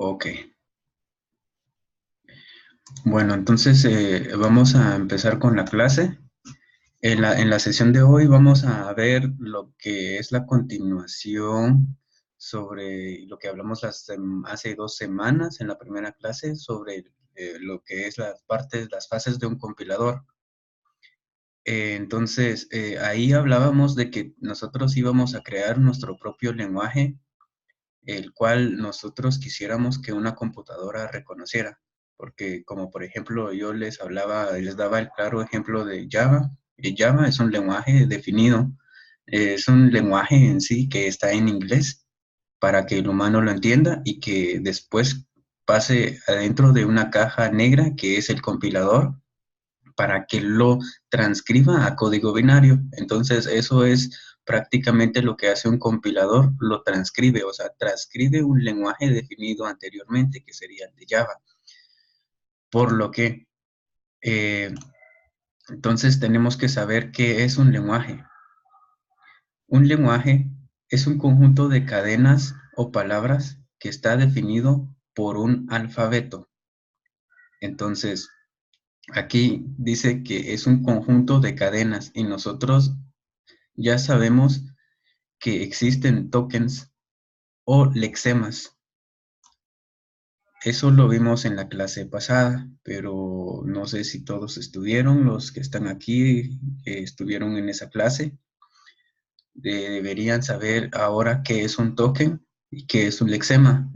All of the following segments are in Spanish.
Ok. Bueno, entonces vamos a empezar con la clase. En la sesión de hoy vamos a ver lo que es la continuación sobre lo que hablamos hace 2 semanas en la primera clase sobre lo que es las fases de un compilador. Entonces, ahí hablábamos de que nosotros íbamos a crear nuestro propio lenguaje, el cual nosotros quisiéramos que una computadora reconociera. Porque como por ejemplo yo les daba el claro ejemplo de Java. Java es un lenguaje definido, es un lenguaje en sí que está en inglés para que el humano lo entienda y que después pase adentro de una caja negra que es el compilador para que lo transcriba a código binario. Entonces, eso es prácticamente lo que hace un compilador, lo transcribe, o sea, transcribe un lenguaje definido anteriormente, que sería el de Java. Por lo que, eh, entonces tenemos que saber qué es un lenguaje. Un lenguaje es un conjunto de cadenas o palabras que está definido por un alfabeto. Entonces, aquí dice que es un conjunto de cadenas y nosotros ya sabemos que existen tokens o lexemas. Eso lo vimos en la clase pasada, pero no sé si todos estuvieron, los que están aquí estuvieron en esa clase. Deberían saber ahora qué es un token y qué es un lexema.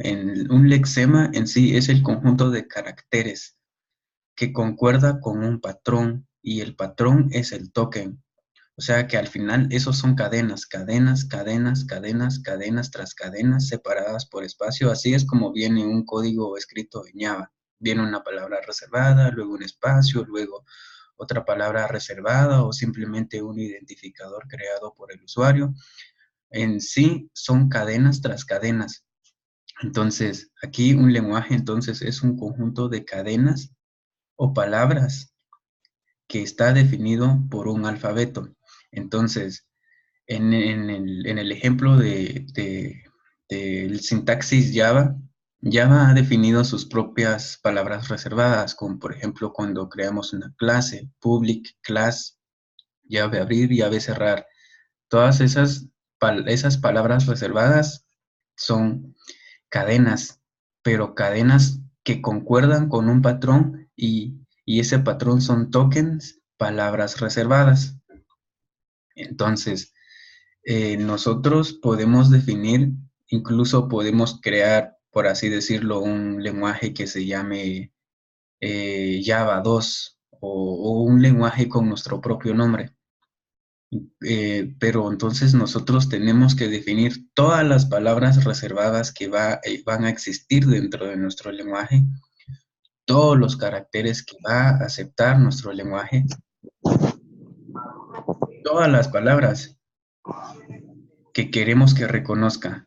Un lexema en sí es el conjunto de caracteres que concuerda con un patrón y el patrón es el token. O sea que al final esos son cadenas, cadenas, cadenas, cadenas, cadenas tras cadenas separadas por espacio. Así es como viene un código escrito en Java. Viene una palabra reservada, luego un espacio, luego otra palabra reservada o simplemente un identificador creado por el usuario. En sí son cadenas tras cadenas. Entonces, aquí un lenguaje entonces es un conjunto de cadenas o palabras que está definido por un alfabeto. Entonces, en el ejemplo del sintaxis Java, Java ha definido sus propias palabras reservadas, como por ejemplo cuando creamos una clase, public, class, llave abrir, llave cerrar. Todas esas palabras reservadas son cadenas, pero cadenas que concuerdan con un patrón y ese patrón son tokens, palabras reservadas. Entonces, nosotros podemos definir, incluso podemos crear, por así decirlo, un lenguaje que se llame Java 2 o un lenguaje con nuestro propio nombre. Pero entonces nosotros tenemos que definir todas las palabras reservadas que van a existir dentro de nuestro lenguaje, todos los caracteres que va a aceptar nuestro lenguaje, todas las palabras que queremos que reconozca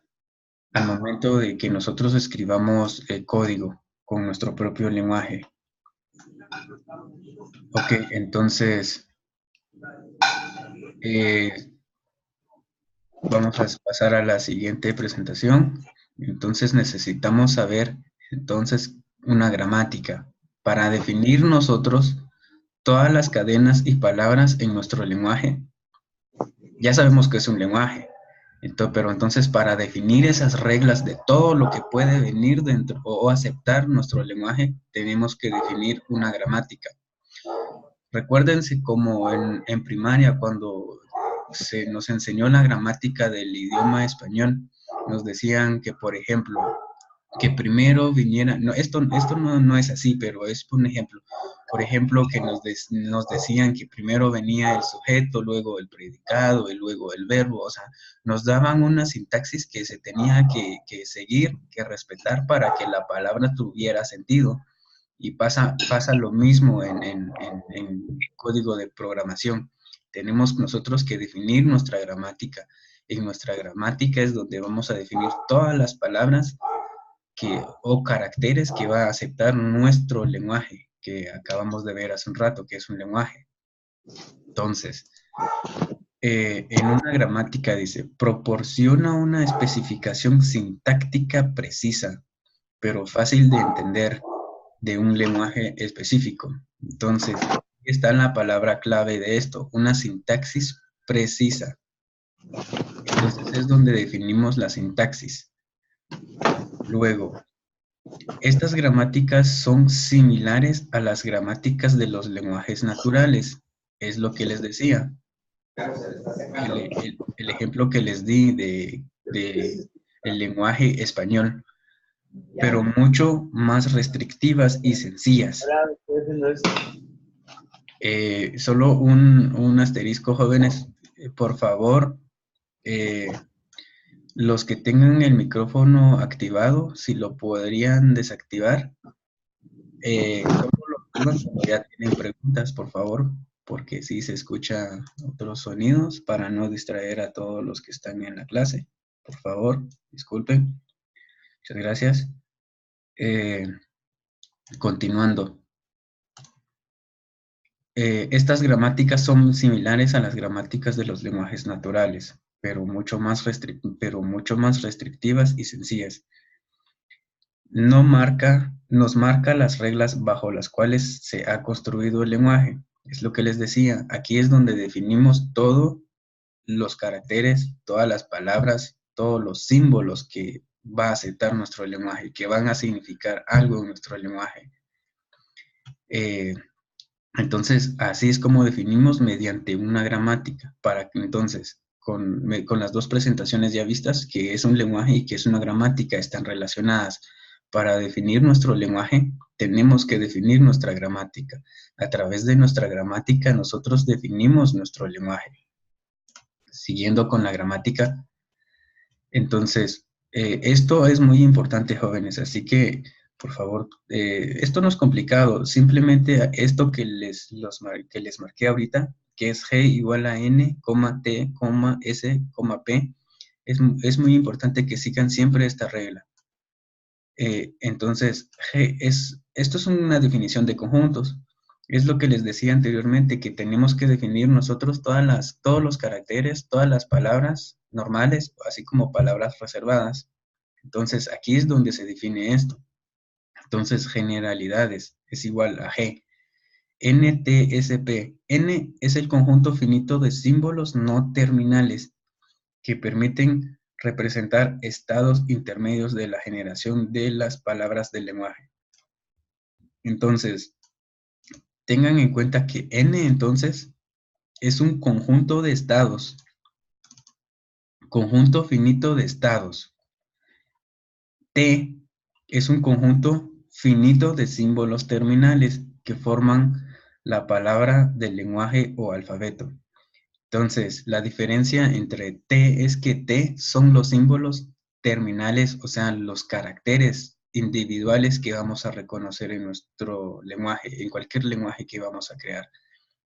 al momento de que nosotros escribamos el código con nuestro propio lenguaje. Ok, entonces vamos a pasar a la siguiente presentación. Entonces necesitamos saber entonces una gramática para definir nosotros todas las cadenas y palabras en nuestro lenguaje. Ya sabemos que es un lenguaje, pero entonces para definir esas reglas de todo lo que puede venir dentro o aceptar nuestro lenguaje, tenemos que definir una gramática. Recuérdense como en primaria cuando se nos enseñó la gramática del idioma español, nos decían que, por ejemplo, que primero viniera, no, esto no es así, pero es un ejemplo. Por ejemplo, que nos decían que primero venía el sujeto, luego el predicado y luego el verbo. O sea, nos daban una sintaxis que se tenía que seguir, que respetar para que la palabra tuviera sentido. Y pasa lo mismo en código de programación. Tenemos nosotros que definir nuestra gramática. En nuestra gramática es donde vamos a definir todas las palabras o caracteres que va a aceptar nuestro lenguaje, que acabamos de ver hace un rato, que es un lenguaje. Entonces, en una gramática dice, proporciona una especificación sintáctica precisa, pero fácil de entender de un lenguaje específico. Entonces, aquí está la palabra clave de esto, una sintaxis precisa. Entonces es donde definimos la sintaxis. Luego, estas gramáticas son similares a las gramáticas de los lenguajes naturales. Es lo que les decía. El ejemplo que les di de el lenguaje español, pero mucho más restrictivas y sencillas. Solo un asterisco, jóvenes, por favor, los que tengan el micrófono activado, si lo podrían desactivar, solo lo activan cuando ya tienen preguntas, por favor, porque sí se escucha otros sonidos para no distraer a todos los que están en la clase. Por favor, disculpen. Muchas gracias. Continuando. Estas gramáticas son similares a las gramáticas de los lenguajes naturales, pero mucho más restrictivas y sencillas. Nos marca las reglas bajo las cuales se ha construido el lenguaje. Es lo que les decía, aquí es donde definimos todos los caracteres, todas las palabras, todos los símbolos que va a aceptar nuestro lenguaje, que van a significar algo en nuestro lenguaje. Entonces, así es como definimos mediante una gramática, para que entonces, con las dos presentaciones ya vistas, que es un lenguaje y que es una gramática, están relacionadas. Para definir nuestro lenguaje, tenemos que definir nuestra gramática. A través de nuestra gramática, nosotros definimos nuestro lenguaje. Siguiendo con la gramática, entonces, esto es muy importante, jóvenes, así que por favor, esto no es complicado, simplemente esto que les marqué ahorita, que es G igual a N, T, S, P, es muy importante que sigan siempre esta regla. Entonces, esto es una definición de conjuntos. Es lo que les decía anteriormente, que tenemos que definir nosotros todos los caracteres, todas las palabras normales, así como palabras reservadas. Entonces, aquí es donde se define esto. Entonces, generalidades es igual a G. NTSP. N es el conjunto finito de símbolos no terminales que permiten representar estados intermedios de la generación de las palabras del lenguaje. Entonces, tengan en cuenta que N entonces es un conjunto de estados, conjunto finito de estados. T es un conjunto finito de símbolos terminales que forman la palabra del lenguaje o alfabeto. Entonces, la diferencia entre T es que T son los símbolos terminales, o sea, los caracteres individuales que vamos a reconocer en nuestro lenguaje, en cualquier lenguaje que vamos a crear.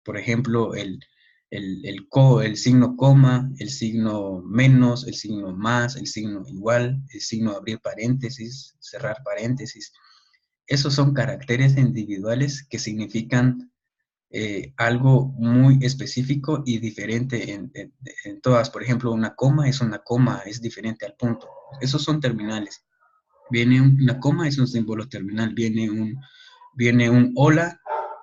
Por ejemplo, el signo coma, el signo menos, el signo más, el signo igual, el signo abrir paréntesis, cerrar paréntesis. Esos son caracteres individuales que significan algo muy específico y diferente en todas. Por ejemplo, una coma, es diferente al punto. Esos son terminales. Una coma es un símbolo terminal, viene un hola,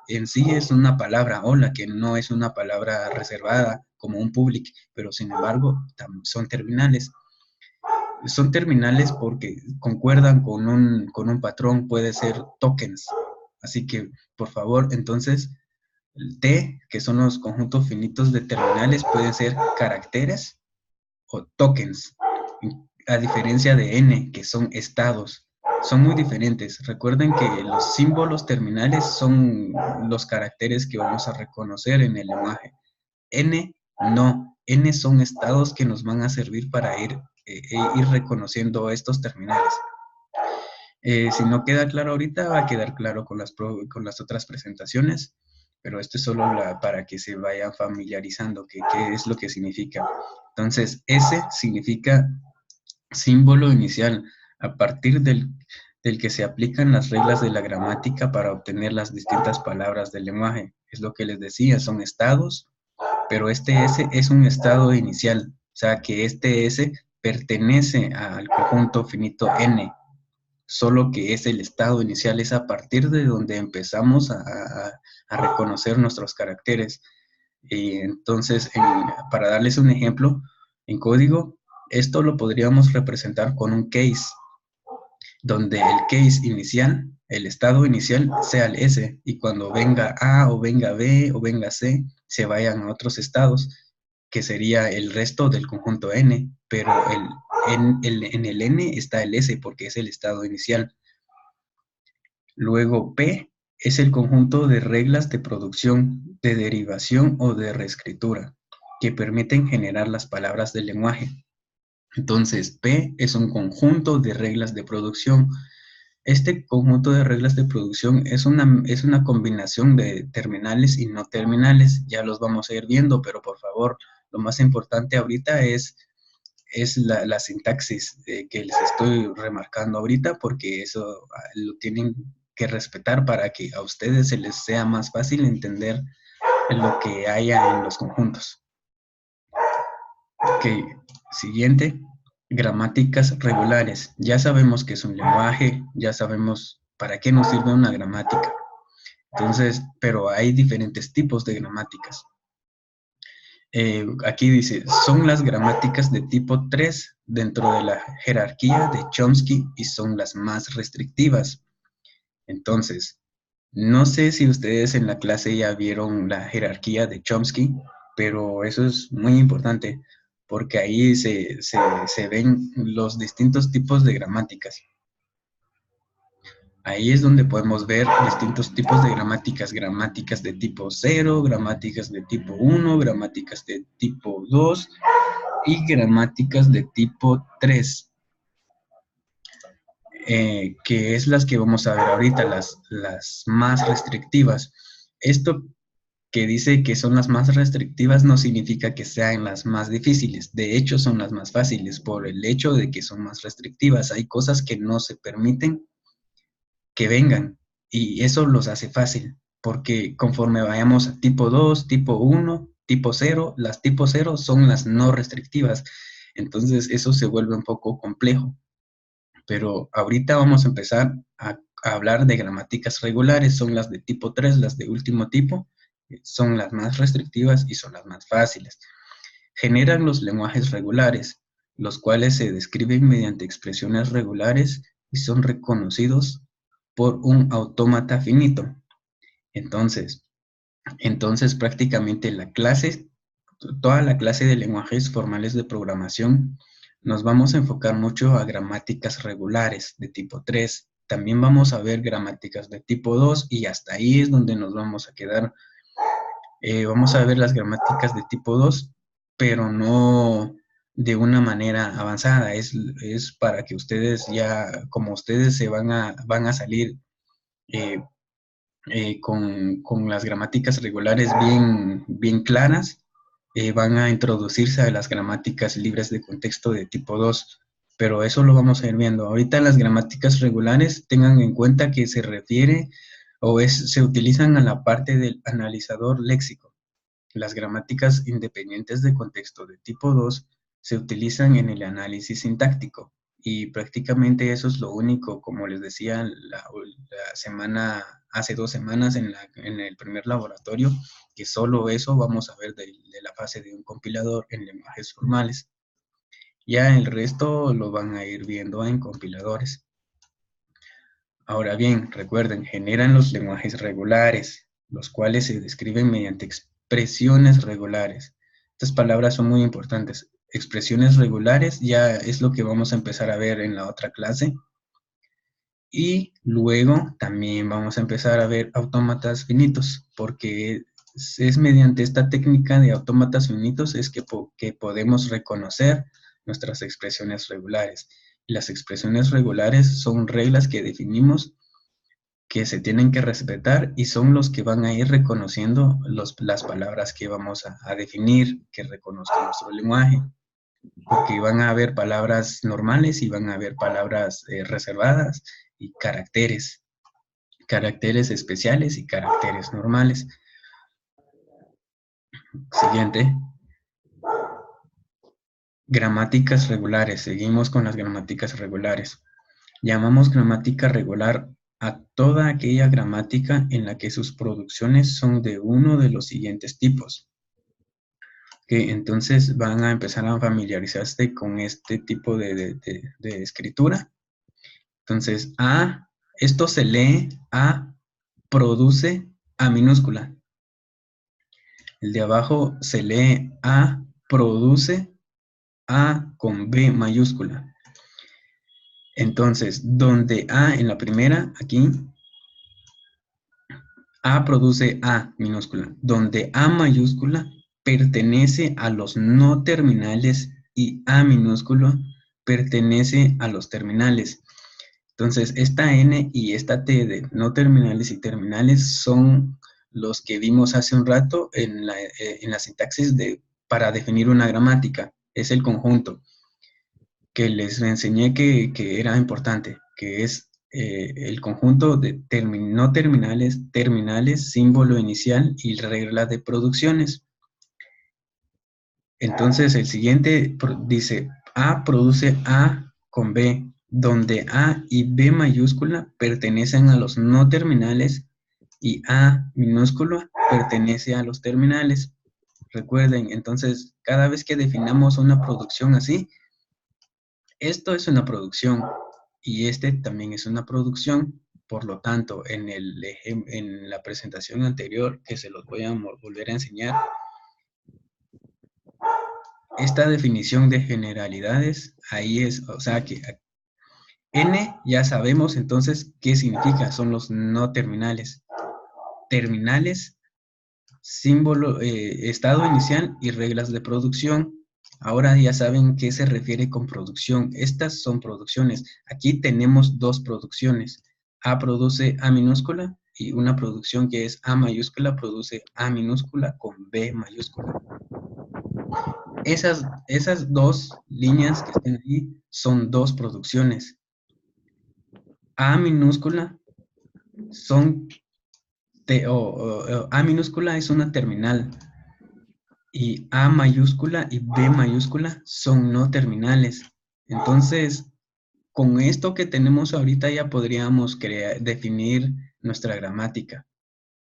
en sí es una palabra hola, que no es una palabra reservada como un public, pero sin embargo son terminales. Son terminales porque concuerdan con un patrón, puede ser tokens. Así que, por favor, entonces, el T, que son los conjuntos finitos de terminales, pueden ser caracteres o tokens, a diferencia de N, que son estados. Son muy diferentes. Recuerden que los símbolos terminales son los caracteres que vamos a reconocer en el lenguaje. N, no. N son estados que nos van a servir para ir reconociendo estos terminales. Si no queda claro ahorita, va a quedar claro con las otras presentaciones, pero esto es solo para que se vayan familiarizando qué es lo que significa. Entonces, S significa símbolo inicial, a partir del que se aplican las reglas de la gramática para obtener las distintas palabras del lenguaje. Es lo que les decía, son estados, pero este S es un estado inicial, o sea que este S pertenece al conjunto finito N. solo que es el estado inicial, es a partir de donde empezamos a reconocer nuestros caracteres. Y entonces, para darles un ejemplo, en código, esto lo podríamos representar con un case, donde el case inicial, el estado inicial, sea el S, y cuando venga A o venga B o venga C, se vayan a otros estados, que sería el resto del conjunto N, pero en el N está el S porque es el estado inicial. Luego P es el conjunto de reglas de producción, de derivación o de reescritura que permiten generar las palabras del lenguaje. Entonces, P es un conjunto de reglas de producción. Este conjunto de reglas de producción es una combinación de terminales y no terminales. Ya los vamos a ir viendo, pero por favor, lo más importante ahorita es la sintaxis que les estoy remarcando ahorita, porque eso lo tienen que respetar para que a ustedes se les sea más fácil entender lo que haya en los conjuntos. Ok, siguiente, gramáticas regulares. Ya sabemos que es un lenguaje, ya sabemos para qué nos sirve una gramática. Entonces, pero hay diferentes tipos de gramáticas. Aquí dice, son las gramáticas de tipo 3 dentro de la jerarquía de Chomsky y son las más restrictivas. Entonces, no sé si ustedes en la clase ya vieron la jerarquía de Chomsky, pero eso es muy importante porque ahí se ven los distintos tipos de gramáticas. Ahí es donde podemos ver distintos tipos de gramáticas, gramáticas de tipo 0, gramáticas de tipo 1, gramáticas de tipo 2 y gramáticas de tipo 3, que es las que vamos a ver ahorita, las más restrictivas. Esto que dice que son las más restrictivas no significa que sean las más difíciles. De hecho, son las más fáciles por el hecho de que son más restrictivas. Hay cosas que no se permiten que vengan y eso los hace fácil, porque conforme vayamos a tipo 2, tipo 1, tipo 0, las tipo 0 son las no restrictivas. Entonces, eso se vuelve un poco complejo. Pero ahorita vamos a empezar a hablar de gramáticas regulares, son las de tipo 3, las de último tipo, son las más restrictivas y son las más fáciles. Generan los lenguajes regulares, los cuales se describen mediante expresiones regulares y son reconocidos por un autómata finito. Entonces prácticamente toda la clase de lenguajes formales de programación, nos vamos a enfocar mucho a gramáticas regulares de tipo 3. También vamos a ver gramáticas de tipo 2 y hasta ahí es donde nos vamos a quedar. Vamos a ver las gramáticas de tipo 2, pero no de una manera avanzada. Es para que ustedes ya, como ustedes van a salir con las gramáticas regulares bien claras, van a introducirse a las gramáticas libres de contexto de tipo 2, pero eso lo vamos a ir viendo. Ahorita las gramáticas regulares, tengan en cuenta que se refiere se utilizan a la parte del analizador léxico. Las gramáticas independientes de contexto de tipo 2 se utilizan en el análisis sintáctico y prácticamente eso es lo único, como les decía hace 2 semanas en el primer laboratorio, que solo eso vamos a ver de la fase de un compilador en lenguajes formales. Ya el resto lo van a ir viendo en compiladores. Ahora bien, recuerden, generan los lenguajes regulares, los cuales se describen mediante expresiones regulares. Estas palabras son muy importantes. Expresiones regulares ya es lo que vamos a empezar a ver en la otra clase. Y luego también vamos a empezar a ver autómatas finitos, porque es mediante esta técnica de autómatas finitos es que podemos reconocer nuestras expresiones regulares. Las expresiones regulares son reglas que definimos que se tienen que respetar y son los que van a ir reconociendo las palabras que vamos a definir, que reconozca nuestro lenguaje, porque van a haber palabras normales y van a haber palabras reservadas y caracteres especiales y caracteres normales. Siguiente. Gramáticas regulares. Seguimos con las gramáticas regulares. Llamamos gramática regular a toda aquella gramática en la que sus producciones son de uno de los siguientes tipos. Que entonces van a empezar a familiarizarse con este tipo de escritura. Entonces, esto se lee produce A minúscula. El de abajo se lee produce A con B mayúscula. Entonces, donde en la primera, aquí, produce A minúscula. Donde A mayúscula pertenece a los no terminales y A minúscula pertenece a los terminales. Entonces, esta N y esta T de no terminales y terminales son los que vimos hace un rato en la sintaxis para definir una gramática. Es el conjunto que les enseñé que era importante, que es el conjunto de no terminales, terminales, símbolo inicial y regla de producciones. Entonces, el siguiente dice, A produce A con B, donde A y B mayúscula pertenecen a los no terminales y A minúscula pertenece a los terminales. Recuerden, entonces, cada vez que definamos una producción así, esto es una producción y este también es una producción. Por lo tanto, en la presentación anterior, que se los voy a volver a enseñar, esta definición de generalidades, ahí es, o sea que N ya sabemos entonces qué significa, son los no terminales. Terminales, símbolo, estado inicial y reglas de producción. Ahora ya saben qué se refiere con producción. Estas son producciones. Aquí tenemos dos producciones. A produce A minúscula y una producción que es A mayúscula produce A minúscula con B mayúscula. Esas dos líneas que están ahí son dos producciones. A minúscula A minúscula es una terminal y A mayúscula y B mayúscula son no terminales. Entonces, con esto que tenemos ahorita ya podríamos definir nuestra gramática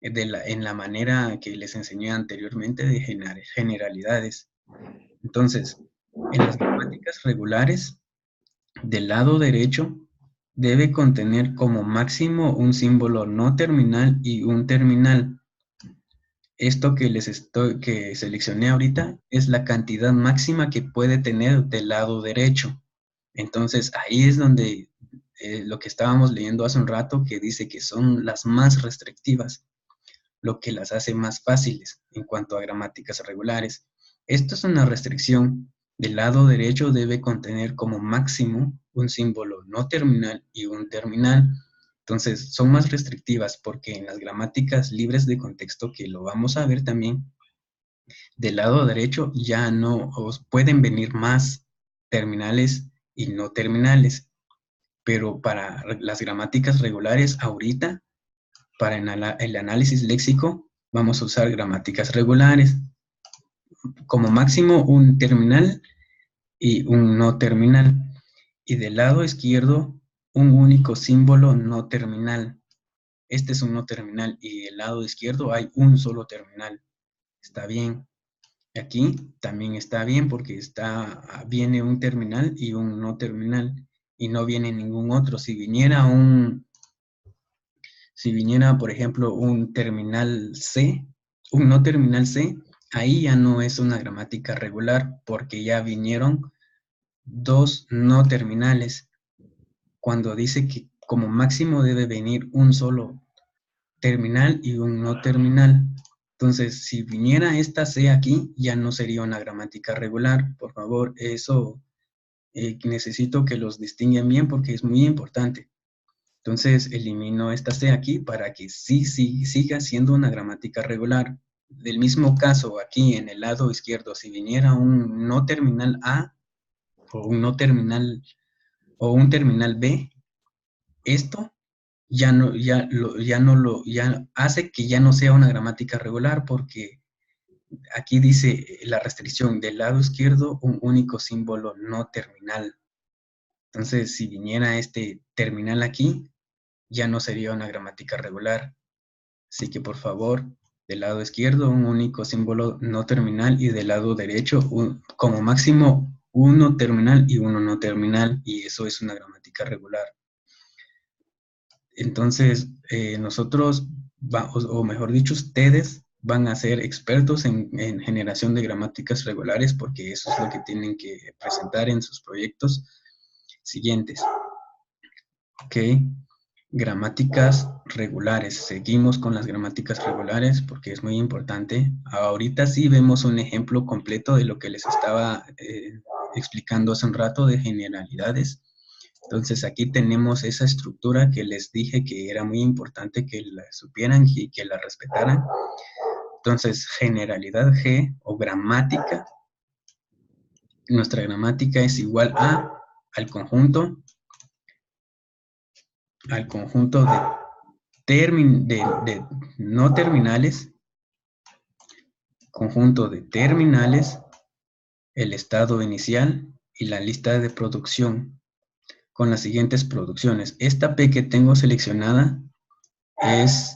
en la manera que les enseñé anteriormente de generalidades. Entonces, en las gramáticas regulares, del lado derecho debe contener como máximo un símbolo no terminal y un terminal. Esto que seleccioné ahorita es la cantidad máxima que puede tener del lado derecho. Entonces, ahí es donde lo que estábamos leyendo hace un rato, que dice que son las más restrictivas, lo que las hace más fáciles en cuanto a gramáticas regulares. Esto es una restricción. Del lado derecho debe contener como máximo un símbolo no terminal y un terminal. Entonces, son más restrictivas porque en las gramáticas libres de contexto, que lo vamos a ver también, del lado derecho ya no os pueden venir más terminales y no terminales. Pero para las gramáticas regulares, ahorita, para el análisis léxico, vamos a usar gramáticas regulares. Como máximo un terminal y un no terminal. Y del lado izquierdo, un único símbolo no terminal. Este es un no terminal y del lado izquierdo hay un solo terminal. Está bien. Aquí también está bien porque viene un terminal y un no terminal y no viene ningún otro. Si viniera, por ejemplo, un terminal C, un no terminal C, ahí ya no es una gramática regular porque ya vinieron dos no terminales. Cuando dice que como máximo debe venir un solo terminal y un no terminal. Entonces, si viniera esta C aquí, ya no sería una gramática regular. Por favor, eso necesito que los distinguen bien porque es muy importante. Entonces, elimino esta C aquí para que sí siga siendo una gramática regular. Del mismo caso, aquí en el lado izquierdo, si viniera un no terminal A o un no terminal o un terminal B, esto ya hace que ya no sea una gramática regular porque aquí dice la restricción del lado izquierdo un único símbolo no terminal. Entonces, si viniera este terminal aquí, ya no sería una gramática regular. Así que, por favor, del lado izquierdo, un único símbolo no terminal y del lado derecho, como máximo, uno terminal y uno no terminal, y eso es una gramática regular. Entonces, nosotros, o mejor dicho, ustedes van a ser expertos en generación de gramáticas regulares porque eso es lo que tienen que presentar en sus proyectos siguientes. Ok, gramáticas regulares. Seguimos con las gramáticas regulares porque es muy importante. Ahorita sí vemos un ejemplo completo de lo que les estaba explicando hace un rato de generalidades. Entonces aquí tenemos esa estructura que les dije que era muy importante que la supieran y que la respetaran. Entonces, generalidad G o gramática. Nuestra gramática es igual al conjunto de no terminales, conjunto de terminales, el estado inicial y la lista de producción con las siguientes producciones. Esta P que tengo seleccionada es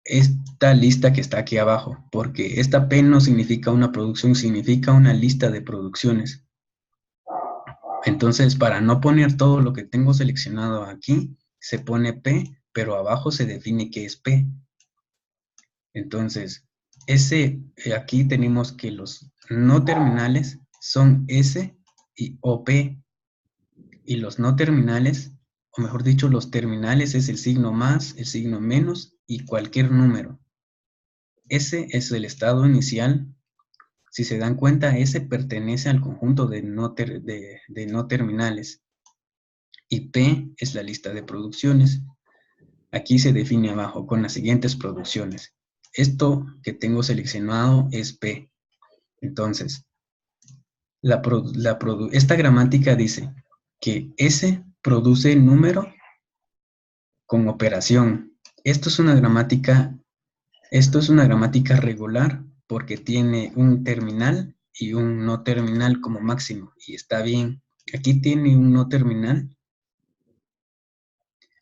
esta lista que está aquí abajo, porque esta P no significa una producción, significa una lista de producciones. Entonces, para no poner todo lo que tengo seleccionado aquí, se pone P, pero abajo se define qué es P. Entonces, aquí tenemos que los no terminales son S y OP, y los no terminales, o mejor dicho, los terminales es el signo más, el signo menos y cualquier número. S es el estado inicial. Si se dan cuenta, S pertenece al conjunto de no terminales. Y P es la lista de producciones. Aquí se define abajo con las siguientes producciones. Esto que tengo seleccionado es P. Entonces, esta gramática dice que S produce número con operación. Esto es una gramática regular porque tiene un terminal y un no terminal como máximo. Y está bien. Aquí tiene un no terminal.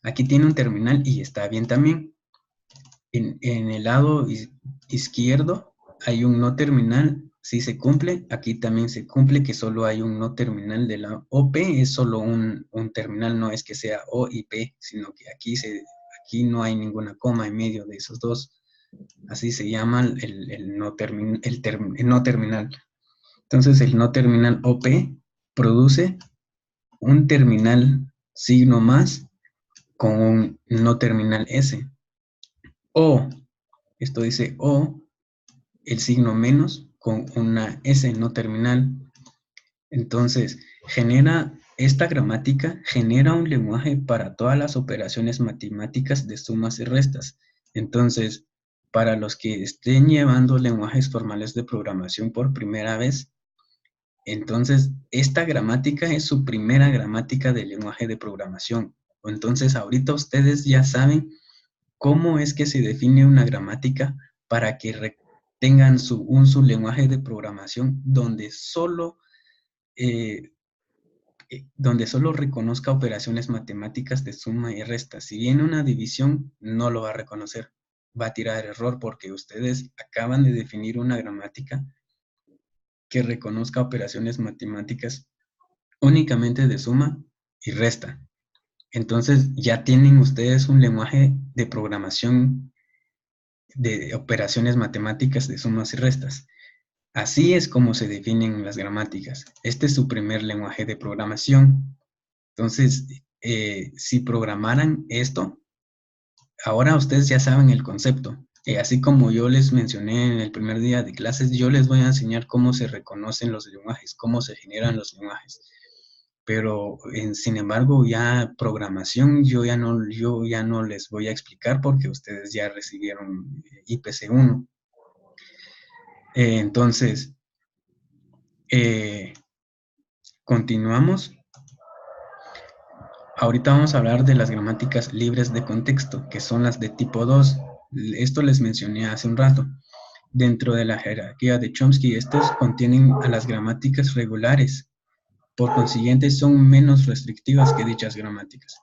Aquí tiene un terminal y está bien también. En el lado izquierdo hay un no terminal. Si se cumple, aquí también se cumple que solo hay un no terminal de la OP. Es solo un terminal, no es que sea O y P, sino que aquí no hay ninguna coma en medio de esos dos. Así se llama el no terminal. Entonces, el no terminal OP produce un terminal signo más con un no terminal S. O, esto dice O, el signo menos con una S no terminal. Entonces, esta gramática genera un lenguaje para todas las operaciones matemáticas de sumas y restas. Entonces, para los que estén llevando lenguajes formales de programación por primera vez, entonces esta gramática es su primera gramática del lenguaje de programación. Entonces, ahorita ustedes ya saben cómo es que se define una gramática para que tengan su lenguaje de programación donde solo reconozca operaciones matemáticas de suma y resta. Si viene una división, no lo va a reconocer. Va a tirar error porque ustedes acaban de definir una gramática que reconozca operaciones matemáticas únicamente de suma y resta. Entonces ya tienen ustedes un lenguaje de programación de operaciones matemáticas de sumas y restas. Así es como se definen las gramáticas. Este es su primer lenguaje de programación. Entonces, si programaran esto, ahora ustedes ya saben el concepto. Así como yo les mencioné en el primer día de clases, yo les voy a enseñar cómo se reconocen los lenguajes, cómo se generan los lenguajes. Pero, sin embargo, ya programación yo ya no les voy a explicar porque ustedes ya recibieron IPC1. Entonces, continuamos. Ahorita vamos a hablar de las gramáticas libres de contexto, que son las de tipo 2. Esto les mencioné hace un rato. Dentro de la jerarquía de Chomsky, estos contienen a las gramáticas regulares. Por consiguiente, son menos restrictivas que dichas gramáticas.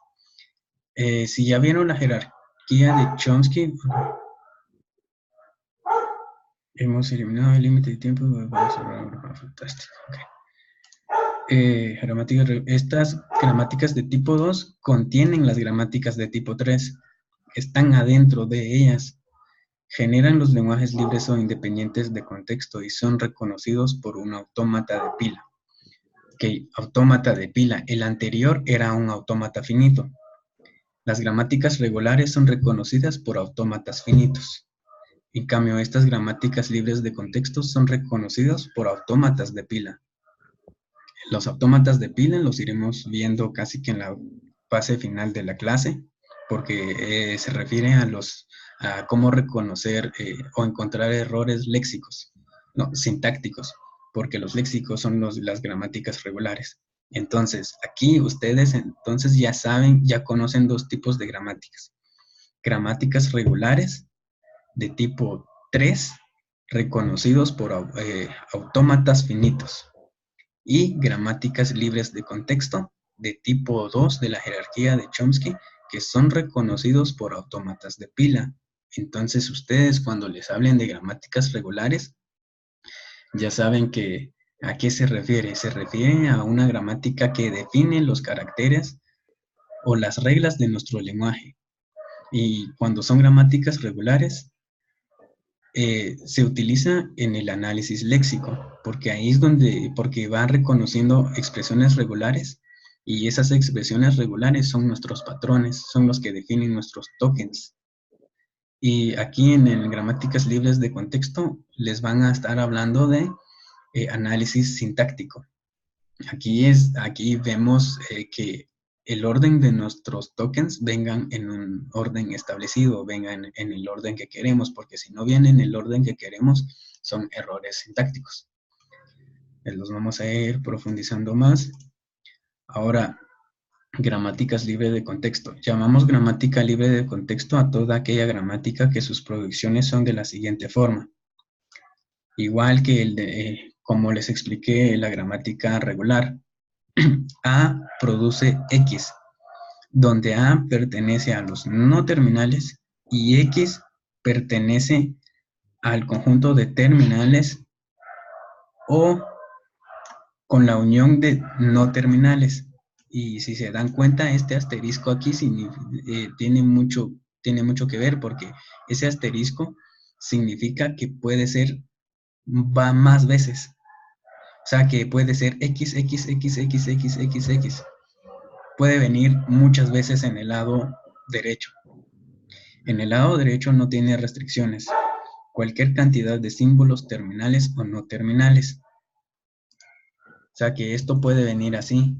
Si ya vieron la jerarquía de Chomsky, hemos eliminado el límite de tiempo. Vamos a ver, fantástico. Okay. Estas gramáticas de tipo 2 contienen las gramáticas de tipo 3, están adentro de ellas, generan los lenguajes libres o independientes de contexto y son reconocidos por un autómata de pila. Ok, autómata de pila. El anterior era un autómata finito. Las gramáticas regulares son reconocidas por autómatas finitos. En cambio, estas gramáticas libres de contexto son reconocidas por autómatas de pila. Los autómatas de pila los iremos viendo casi que en la fase final de la clase, porque se refiere a cómo reconocer o encontrar errores léxicos, no, sintácticos, porque los léxicos son las gramáticas regulares. Entonces, aquí ustedes entonces ya saben, ya conocen dos tipos de gramáticas. Gramáticas regulares de tipo 3, reconocidos por autómatas finitos. Y gramáticas libres de contexto de tipo 2 de la jerarquía de Chomsky, que son reconocidos por autómatas de pila. Entonces, ustedes cuando les hablen de gramáticas regulares, ya saben que a qué se refiere. Se refiere a una gramática que define los caracteres o las reglas de nuestro lenguaje. Y cuando son gramáticas regulares, se utiliza en el análisis léxico, porque ahí es porque va reconociendo expresiones regulares y esas expresiones regulares son nuestros patrones, son los que definen nuestros tokens. Y aquí en gramáticas libres de contexto les van a estar hablando de análisis sintáctico. Aquí vemos que el orden de nuestros tokens vengan en un orden establecido, vengan en el orden que queremos, porque si no vienen en el orden que queremos, son errores sintácticos. Los vamos a ir profundizando más. Ahora, gramáticas libres de contexto. Llamamos gramática libre de contexto a toda aquella gramática que sus producciones son de la siguiente forma. Igual que como les expliqué, la gramática regular. A produce X, donde A pertenece a los no terminales y X pertenece al conjunto de terminales o con la unión de no terminales. Y si se dan cuenta, este asterisco aquí tiene mucho que ver, porque ese asterisco significa que puede ser, va más veces. O sea, que puede ser X, X, X, X, X, X, X. Puede venir muchas veces en el lado derecho. En el lado derecho no tiene restricciones. Cualquier cantidad de símbolos terminales o no terminales. O sea que esto puede venir así.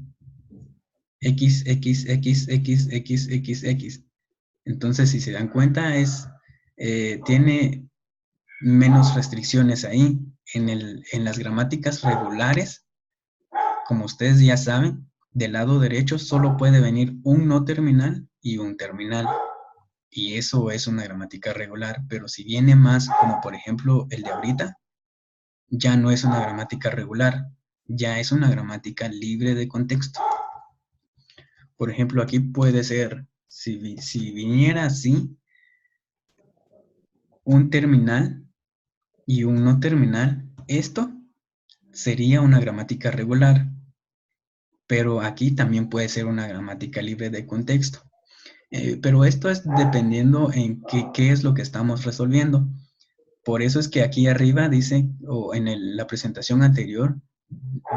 X, X, X, X, X, X, X. Entonces, si se dan cuenta, tiene menos restricciones ahí. En las gramáticas regulares, como ustedes ya saben, del lado derecho solo puede venir un no terminal y un terminal. Y eso es una gramática regular, pero si viene más, como por ejemplo el de ahorita, ya no es una gramática regular, ya es una gramática libre de contexto. Por ejemplo, aquí puede ser, si viniera así, un terminal y un no terminal, esto sería una gramática regular, pero aquí también puede ser una gramática libre de contexto. Pero esto es dependiendo en qué es lo que estamos resolviendo. Por eso es que aquí arriba dice, o en la presentación anterior,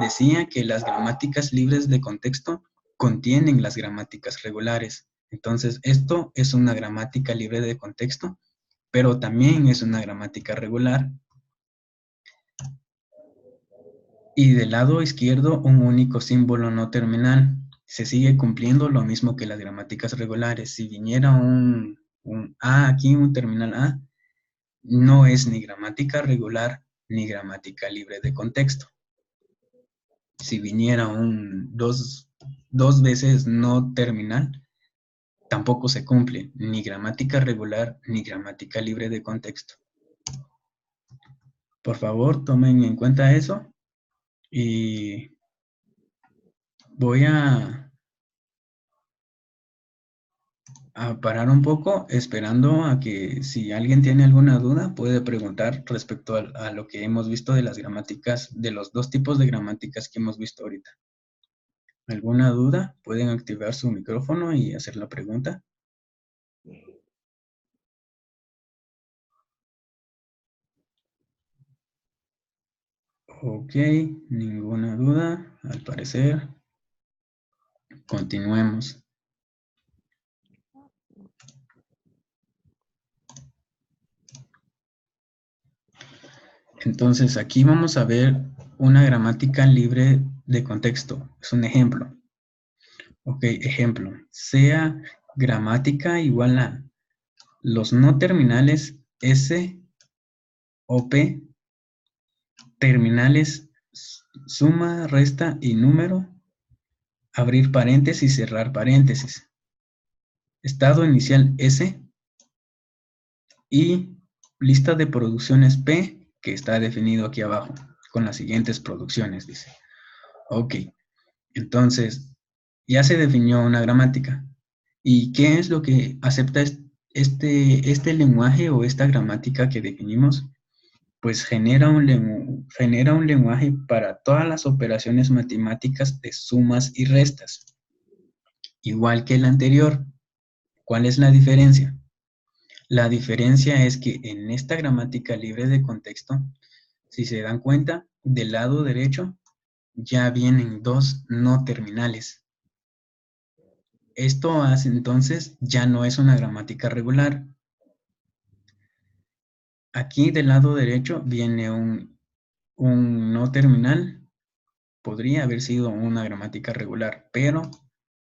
decía que las gramáticas libres de contexto contienen las gramáticas regulares. Entonces, esto es una gramática libre de contexto, pero también es una gramática regular. Y del lado izquierdo, un único símbolo no terminal. Se sigue cumpliendo lo mismo que las gramáticas regulares. Si viniera un A aquí, un terminal A, no es ni gramática regular ni gramática libre de contexto. Si viniera dos veces no terminal, tampoco se cumple ni gramática regular ni gramática libre de contexto. Por favor, tomen en cuenta eso y Voy a parar un poco, esperando a que si alguien tiene alguna duda, puede preguntar respecto a lo que hemos visto de las gramáticas, de los dos tipos de gramáticas que hemos visto ahorita. ¿Alguna duda? Pueden activar su micrófono y hacer la pregunta. Ok, ninguna duda, al parecer. Continuemos. Entonces, aquí vamos a ver una gramática libre de contexto. Es un ejemplo. Ok, ejemplo. Sea gramática igual a los no terminales S o P, terminales suma, resta y número, abrir paréntesis, cerrar paréntesis. Estado inicial S y lista de producciones P, que está definido aquí abajo, con las siguientes producciones, dice. Ok, entonces ya se definió una gramática. ¿Y qué es lo que acepta este lenguaje o esta gramática que definimos? Pues genera un lenguaje para todas las operaciones matemáticas de sumas y restas. Igual que el anterior. ¿Cuál es la diferencia? La diferencia es que en esta gramática libre de contexto, si se dan cuenta, del lado derecho ya vienen dos no terminales. Esto hace entonces ya no es una gramática regular. Aquí del lado derecho viene un no terminal. Podría haber sido una gramática regular, pero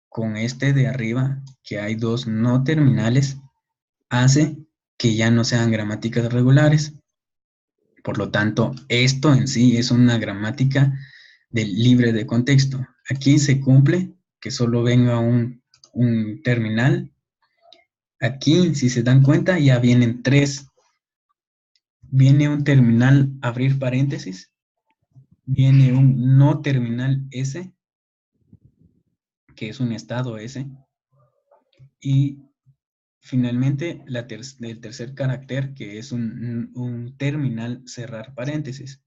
con este de arriba, que hay dos no terminales, hace que ya no sean gramáticas regulares. Por lo tanto, esto en sí es una gramática libre de contexto. Aquí se cumple que solo venga un terminal. Aquí, si se dan cuenta, ya vienen tres. Viene un terminal abrir paréntesis, viene un no terminal S, que es un estado S, y finalmente el tercer carácter, que es un terminal cerrar paréntesis.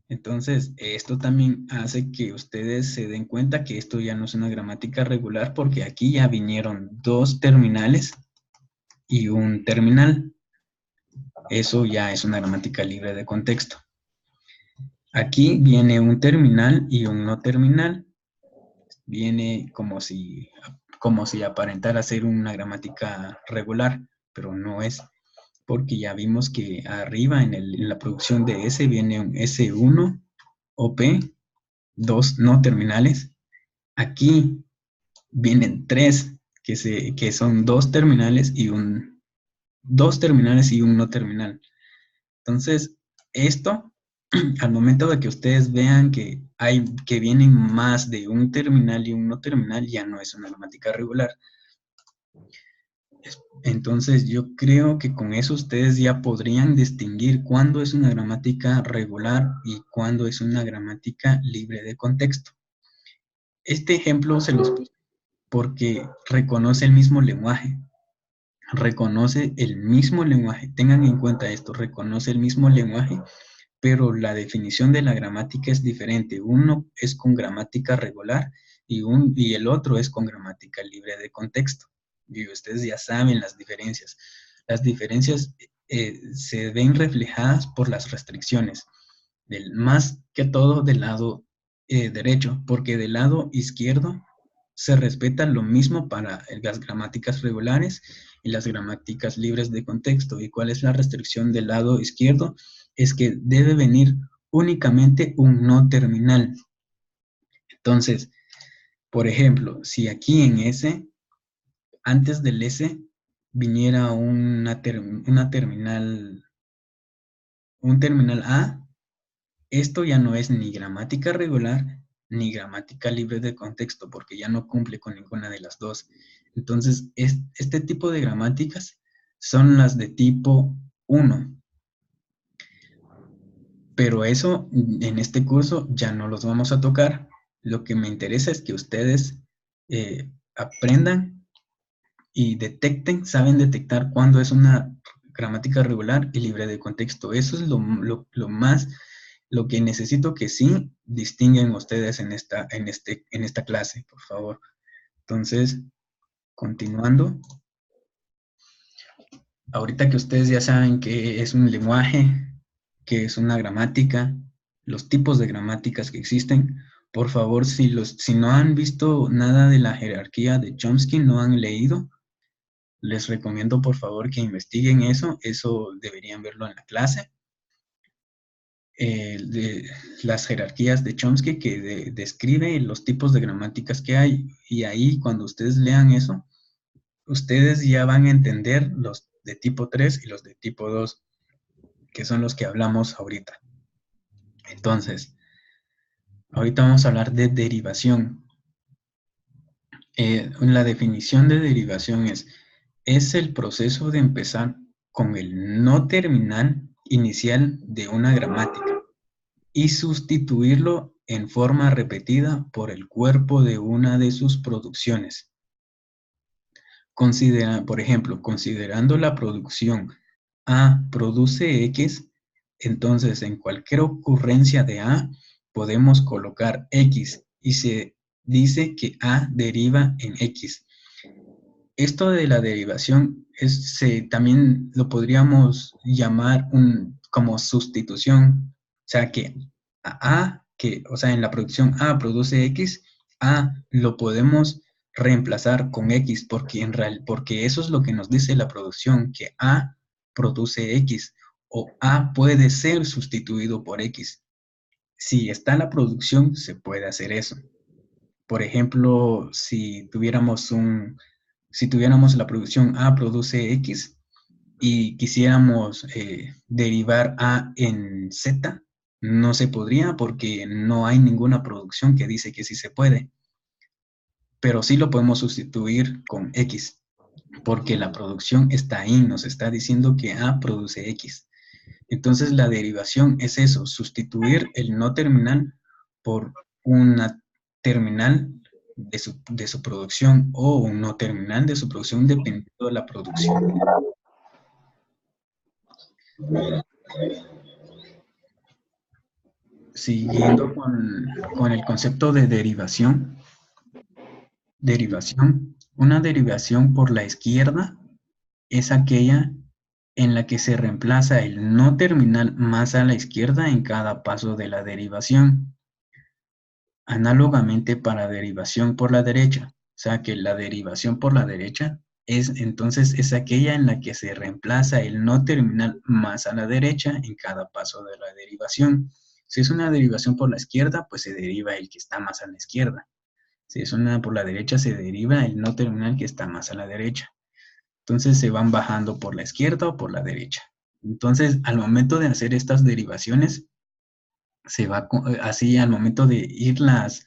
Entonces, esto también hace que ustedes se den cuenta que esto ya no es una gramática regular porque aquí ya vinieron dos terminales y un terminal. Eso ya es una gramática libre de contexto. Aquí viene un terminal y un no terminal. Viene como si aparentara ser una gramática regular, pero no es, porque ya vimos que arriba en la producción de S viene un S1 OP, dos no terminales. Aquí vienen tres, que son dos terminales y un no terminal. Entonces, esto, al momento de que ustedes vean que vienen más de un terminal y un no terminal, ya no es una gramática regular. Entonces, yo creo que con eso ustedes ya podrían distinguir cuándo es una gramática regular y cuándo es una gramática libre de contexto. Este ejemplo se los puse porque reconoce el mismo lenguaje. Reconoce el mismo lenguaje. Tengan en cuenta esto, reconoce el mismo lenguaje, pero la definición de la gramática es diferente. Uno es con gramática regular y el otro es con gramática libre de contexto. Y ustedes ya saben las diferencias. Las diferencias se ven reflejadas por las restricciones, más que todo del lado derecho, porque del lado izquierdo se respeta lo mismo para las gramáticas regulares y las gramáticas libres de contexto. ¿Y cuál es la restricción del lado izquierdo? Es que debe venir únicamente un no terminal. Entonces, por ejemplo, si aquí en S, antes del S, viniera un terminal A, esto ya no es ni gramática regular ni gramática libre de contexto, porque ya no cumple con ninguna de las dos. Entonces, este tipo de gramáticas son las de tipo 1. Pero eso en este curso ya no los vamos a tocar. lo que me interesa es que ustedes aprendan y detecten, saben detectar cuándo es una gramática regular y libre de contexto. Eso es lo que necesito que sí distinguen ustedes en esta clase, por favor. Entonces, continuando, ahorita que ustedes ya saben qué es un lenguaje, qué es una gramática, los tipos de gramáticas que existen, por favor, si no han visto nada de la jerarquía de Chomsky, no han leído, les recomiendo por favor que investiguen eso deberían verlo en la clase. De las jerarquías de Chomsky que describe los tipos de gramáticas que hay, y ahí cuando ustedes lean eso, ustedes ya van a entender los de tipo 3 y los de tipo 2, que son los que hablamos ahorita. Entonces, ahorita vamos a hablar de derivación. La definición de derivación es el proceso de empezar con el no terminal inicial de una gramática y sustituirlo en forma repetida por el cuerpo de una de sus producciones. Por ejemplo, considerando la producción A produce X, entonces en cualquier ocurrencia de A podemos colocar X y se dice que A deriva en X. Esto de la derivación también lo podríamos llamar como sustitución, o sea que en la producción A produce X, A lo podemos reemplazar con X porque eso es lo que nos dice la producción, que A produce X o A puede ser sustituido por X. Si está la producción, se puede hacer eso. Por ejemplo, si tuviéramos la producción A produce X y quisiéramos derivar A en Z, no se podría porque no hay ninguna producción que dice que sí se puede. Pero sí lo podemos sustituir con X, porque la producción está ahí, nos está diciendo que A produce X. Entonces la derivación es eso, sustituir el no terminal por una terminal de su producción o un no terminal de su producción dependiendo de la producción. Siguiendo con el concepto de derivación, una derivación por la izquierda es aquella en la que se reemplaza el no terminal más a la izquierda en cada paso de la derivación. Análogamente para derivación por la derecha, o sea que la derivación por la derecha entonces es aquella en la que se reemplaza el no terminal más a la derecha en cada paso de la derivación. Si es una derivación por la izquierda, pues se deriva el que está más a la izquierda. Si es una por la derecha, se deriva el no terminal que está más a la derecha. Entonces se van bajando por la izquierda o por la derecha. Entonces, al momento de hacer estas derivaciones, se va así al momento de irlas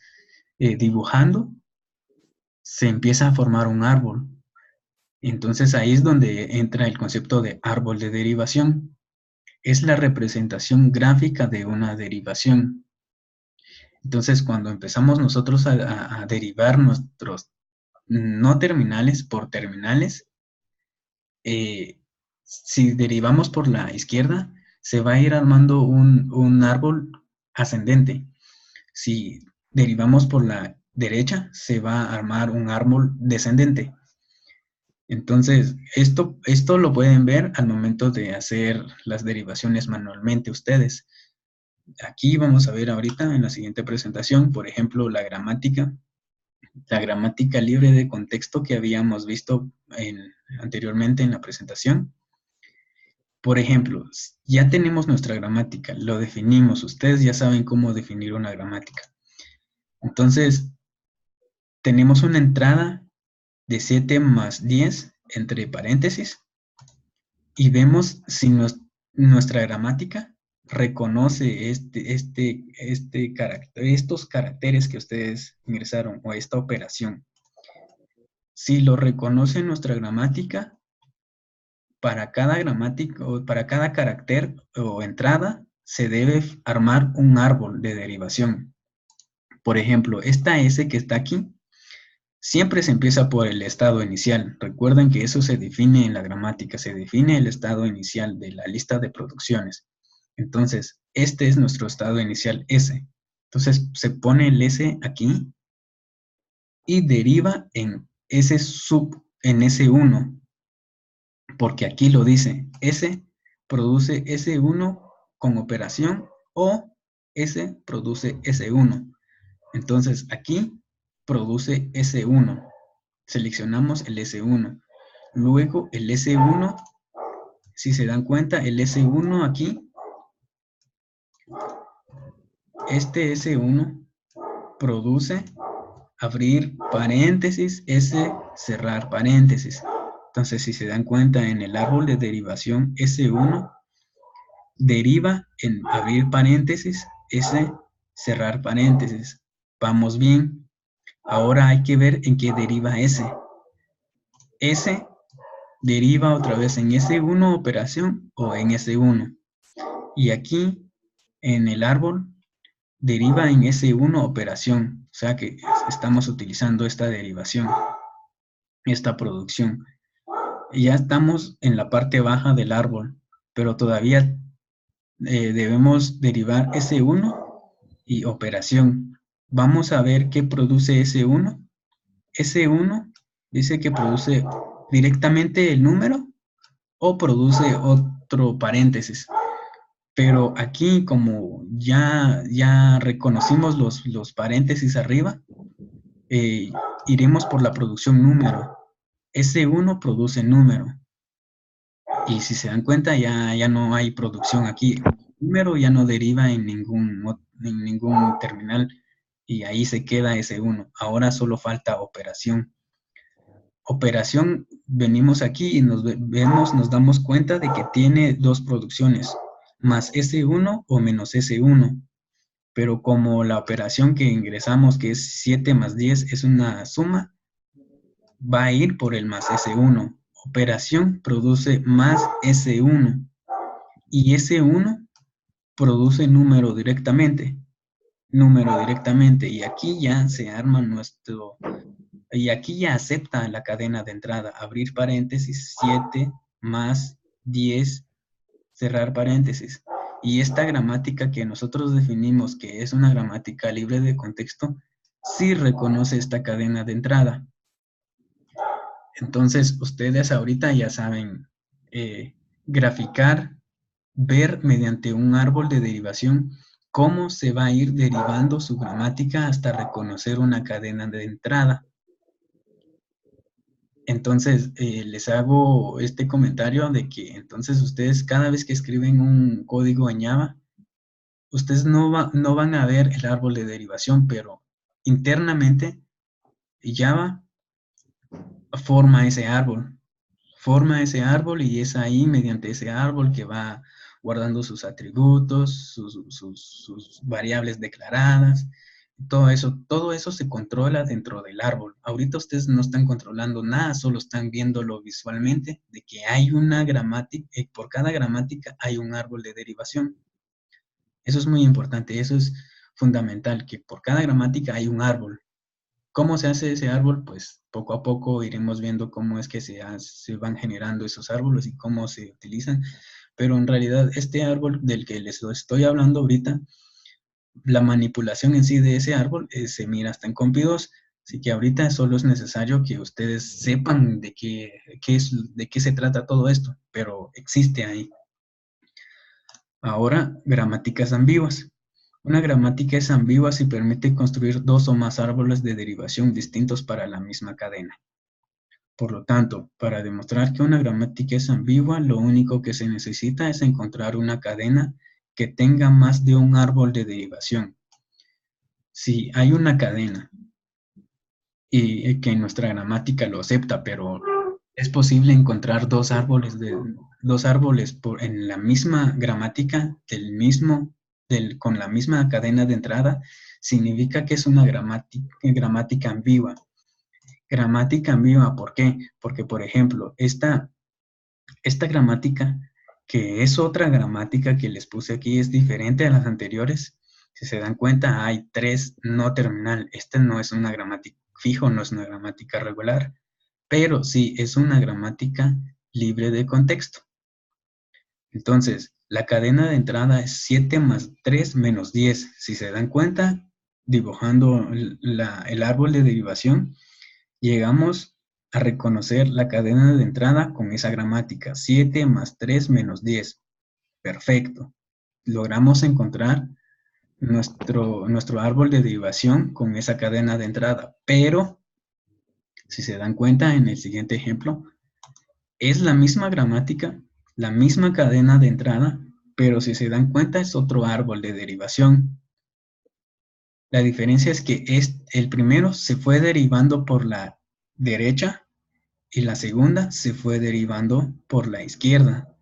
dibujando, se empieza a formar un árbol. Entonces ahí es donde entra el concepto de árbol de derivación. Es la representación gráfica de una derivación. Entonces cuando empezamos nosotros a derivar nuestros no terminales por terminales, si derivamos por la izquierda, se va a ir armando un árbol ascendente. Si derivamos por la derecha, se va a armar un árbol descendente. Entonces, esto lo pueden ver al momento de hacer las derivaciones manualmente ustedes. Aquí vamos a ver ahorita en la siguiente presentación, por ejemplo, la gramática libre de contexto que habíamos visto anteriormente en la presentación. Por ejemplo, ya tenemos nuestra gramática, lo definimos, ustedes ya saben cómo definir una gramática. Entonces, tenemos una entrada de 7 más 10 entre paréntesis y vemos si nuestra gramática reconoce estos caracteres que ustedes ingresaron o esta operación. Si lo reconoce nuestra gramática, para cada gramática o para cada carácter o entrada se debe armar un árbol de derivación. Por ejemplo, esta S que está aquí, siempre se empieza por el estado inicial. Recuerden que eso se define en la gramática, se define el estado inicial de la lista de producciones. Entonces, este es nuestro estado inicial S. Entonces, se pone el S aquí y deriva en en S1, porque aquí lo dice, S produce S1 con operación o S produce S1. Entonces, aquí produce S1. Seleccionamos el S1. Luego, el S1, si se dan cuenta, el S1 aquí, este S1 produce abrir paréntesis, S cerrar paréntesis. Entonces, si se dan cuenta, en el árbol de derivación S1 deriva en abrir paréntesis, S cerrar paréntesis. Vamos bien. Ahora hay que ver en qué deriva S. S deriva otra vez en S1 operación o en S1. Y aquí, en el árbol, deriva en S1 operación. O sea que estamos utilizando esta derivación, esta producción. Ya estamos en la parte baja del árbol, pero todavía debemos derivar S1 y operación. Vamos a ver qué produce S1. S1 dice que produce directamente el número o produce otro paréntesis. Pero aquí, como ya reconocimos los paréntesis arriba, iremos por la producción número. S1 produce número. Y si se dan cuenta, ya no hay producción aquí. El número ya no deriva en ningún terminal y ahí se queda S1. Ahora solo falta operación. Operación, venimos aquí y nos damos cuenta de que tiene dos producciones, más S1 o menos S1. Pero como la operación que ingresamos, que es 7 más 10, es una suma, va a ir por el más S1. Operación produce más S1 y S1 produce número directamente. Y aquí ya se arma y aquí ya acepta la cadena de entrada. Abrir paréntesis, 7 más 10, cerrar paréntesis. Y esta gramática que nosotros definimos que es una gramática libre de contexto, sí reconoce esta cadena de entrada. Entonces, ustedes ahorita ya saben graficar, ver mediante un árbol de derivación cómo se va a ir derivando su gramática hasta reconocer una cadena de entrada. Entonces, les hago este comentario de que entonces ustedes cada vez que escriben un código en Java, ustedes no van a ver el árbol de derivación, pero internamente Java forma ese árbol. Y es ahí mediante ese árbol que va guardando sus atributos, sus variables declaradas. Todo eso se controla dentro del árbol. Ahorita ustedes no están controlando nada, solo están viéndolo visualmente, de que hay una gramática, por cada gramática hay un árbol de derivación. Eso es muy importante, eso es fundamental, que por cada gramática hay un árbol. ¿Cómo se hace ese árbol? Pues poco a poco iremos viendo cómo es que se van generando esos árboles y cómo se utilizan. Pero en realidad este árbol del que les estoy hablando ahorita, la manipulación en sí de ese árbol se mira hasta en Compi2. Así que ahorita solo es necesario que ustedes sepan de qué se trata todo esto, pero existe ahí. Ahora, gramáticas ambiguas. Una gramática es ambigua si permite construir dos o más árboles de derivación distintos para la misma cadena. Por lo tanto, para demostrar que una gramática es ambigua, lo único que se necesita es encontrar una cadena que tenga más de un árbol de derivación. Si hay una cadena y que nuestra gramática lo acepta, pero es posible encontrar dos árboles en la misma gramática con la misma cadena de entrada, significa que es una gramática ambigua. Gramática ambigua, ¿por qué? Porque, por ejemplo, esta gramática, que es otra gramática que les puse aquí, es diferente a las anteriores, Si se dan cuenta, hay 3 no terminal. Esta no es una gramática fijo, no es una gramática regular, pero sí es una gramática libre de contexto. Entonces, la cadena de entrada es 7 más 3 menos 10. Si se dan cuenta, dibujando el árbol de derivación, llegamos a reconocer la cadena de entrada con esa gramática. 7 más 3 menos 10. Perfecto. Logramos encontrar nuestro árbol de derivación con esa cadena de entrada. Pero, si se dan cuenta en el siguiente ejemplo, es la misma gramática, la misma cadena de entrada, pero si se dan cuenta es otro árbol de derivación. La diferencia es que el primero se fue derivando por la derecha y la segunda se fue derivando por la izquierda.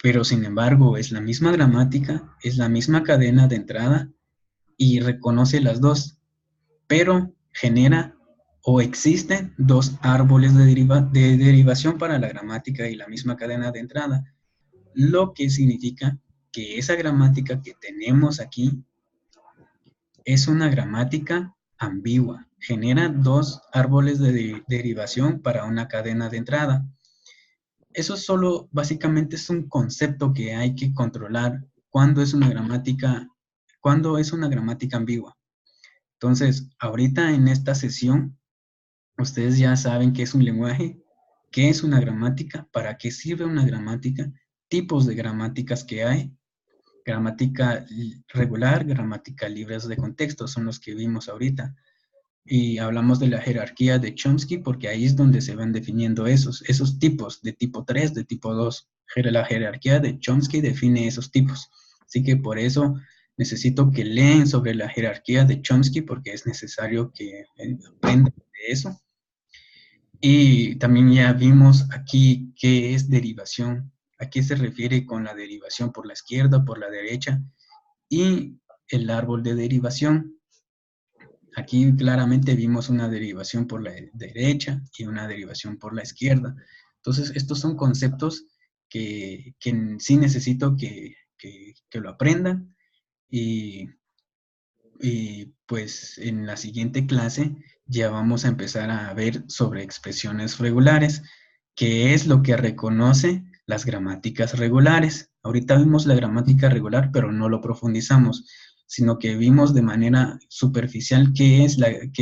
Pero sin embargo es la misma gramática, es la misma cadena de entrada y reconoce las dos, pero genera o existen dos árboles de derivación para la gramática y la misma cadena de entrada, lo que significa que esa gramática que tenemos aquí es una gramática ambigua, genera dos árboles de derivación para una cadena de entrada. Eso solo básicamente es un concepto que hay que controlar cuando es una gramática ambigua. Entonces, ahorita en esta sesión, ustedes ya saben qué es un lenguaje, qué es una gramática, para qué sirve una gramática, tipos de gramáticas que hay, gramática regular, gramática libres de contexto, son los que vimos ahorita. Y hablamos de la jerarquía de Chomsky porque ahí es donde se van definiendo esos tipos de tipo 3, de tipo 2. La jerarquía de Chomsky define esos tipos. Así que por eso necesito que leen sobre la jerarquía de Chomsky porque es necesario que aprendan de eso. Y también ya vimos aquí qué es derivación, a qué se refiere con la derivación por la izquierda, por la derecha y el árbol de derivación. Aquí claramente vimos una derivación por la derecha y una derivación por la izquierda. Entonces, estos son conceptos que sí necesito que lo aprendan y pues en la siguiente clase ya vamos a empezar a ver sobre expresiones regulares, que es lo que reconoce las gramáticas regulares. Ahorita vimos la gramática regular, pero no lo profundizamos, sino que vimos de manera superficial qué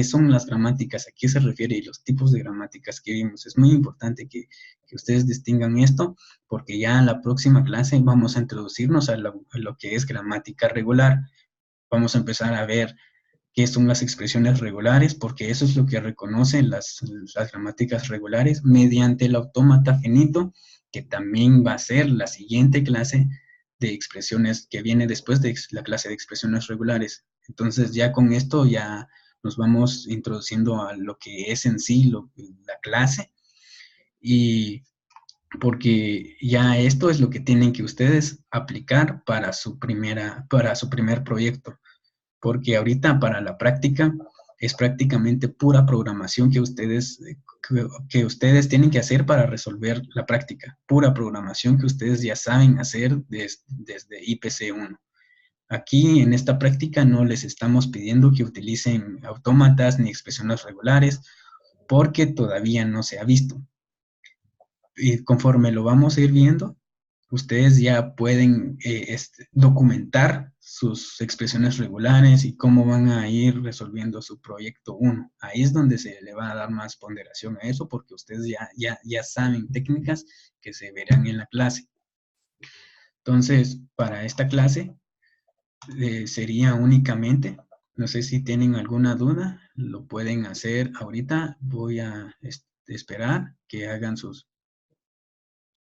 son las gramáticas, a qué se refiere y los tipos de gramáticas que vimos. Es muy importante que ustedes distingan esto, porque ya en la próxima clase vamos a introducirnos a lo que es gramática regular. Vamos a empezar a ver qué son las expresiones regulares, porque eso es lo que reconocen las gramáticas regulares mediante el autómata finito, que también va a ser la siguiente clase de expresiones que viene después de la clase de expresiones regulares. Entonces ya con esto ya nos vamos introduciendo a lo que es en sí la clase, y porque ya esto es lo que tienen que ustedes aplicar para su primer proyecto. Porque ahorita para la práctica es prácticamente pura programación que ustedes tienen que hacer para resolver la práctica. Pura programación que ustedes ya saben hacer desde IPC 1. Aquí en esta práctica no les estamos pidiendo que utilicen autómatas ni expresiones regulares porque todavía no se ha visto. Y conforme lo vamos a ir viendo, ustedes ya pueden documentar sus expresiones regulares y cómo van a ir resolviendo su proyecto 1. Ahí es donde se le va a dar más ponderación a eso, porque ustedes ya saben técnicas que se verán en la clase. Entonces, para esta clase sería únicamente, no sé si tienen alguna duda, lo pueden hacer ahorita. Voy a esperar que hagan sus